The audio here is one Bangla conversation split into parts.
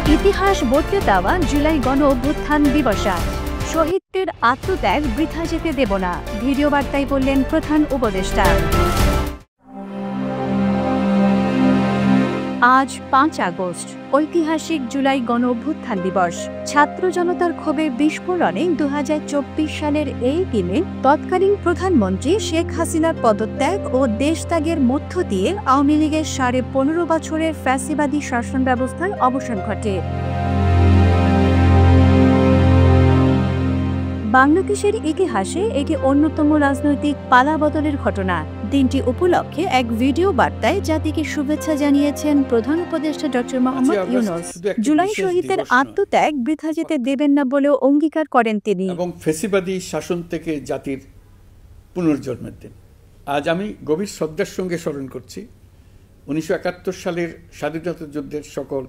ইতিহাস বদলে দেওয়া জুলাই গণ অভ্যুত্থান দিবস আজ। শহীদদের আত্মত্যাগ বৃথা যেতে দেব না, ভিডিও বার্তায় বললেন প্রধান উপদেষ্টা। আজ 5 আগস্ট, ঐতিহাসিক জুলাই গণ অভ্যুত্থান দিবস। ছাত্র জনতার ক্ষোভে বিস্ফোরণে 2024 সালের এই দিনে তৎকালীন প্রধানমন্ত্রী শেখ হাসিনার পদত্যাগ ও দেশত্যাগের মধ্য দিয়ে আওয়ামী লীগের 15.5 বছরের ফ্যাসিবাদী শাসন ব্যবস্থার অবসান ঘটে। বাংলাদেশের ইতিহাসে এটি অন্যতম রাজনৈতিক পালাবদলের ঘটনা। দিনটি উপলক্ষে এক ভিডিও বার্তায় জাতিকে শুভেচ্ছা জানিয়েছেন প্রধান উপদেষ্টা ডক্টর মোহাম্মদ ইউনূস। জুলাই শহীদদের আত্মত্যাগ বৃথা যেতে দেবেন না বলেও অঙ্গীকার করেন তিনি। এবং ফ্যাসিবাদী শাসন থেকে জাতির পুনর্জন্মের দিন। আজ আমি গভীর শ্রদ্ধার সঙ্গে স্মরণ করছি 1971 সালের স্বাধীনতা যুদ্ধের সকল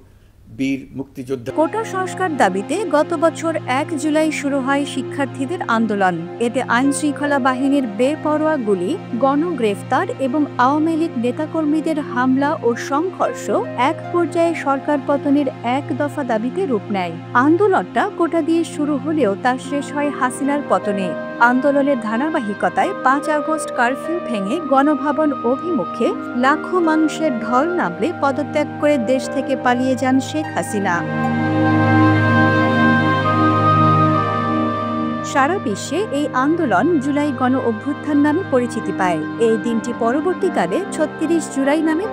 বীর মুক্তিযোদ্ধা। কোটা সংস্কার দাবিতে গত বছর 1 জুলাই শুরু হয় শিক্ষার্থীদের আন্দোলন। এতে আইন শৃঙ্খলা বাহিনীর বেপরোয়া গুলি, গণগ্রেফতার এবং আওয়ামী লীগ নেতাকর্মীদের হামলা ও সংঘর্ষ এক পর্যায়ে সরকার পতনের 1 দফা দাবিতে রূপ নেয়। আন্দোলনটা কোটা দিয়ে শুরু হলেও তা শেষ হয় হাসিনার পতনে। আন্দোলনের ধারাবাহিকতায় 5 আগস্ট কারফিউ ভেঙে গণভবন অভিমুখে লাখো মানুষের ঢল নামলে পদত্যাগ করে দেশ থেকে পালিয়ে যান শেখ হাসিনা। সারা বিশ্বে এই আন্দোলন জুলাই গণ অভ্যুত্থান নামে পরিচিতি পায়। এই দিনটি পরবর্তীকালে 36 জুলাই নামে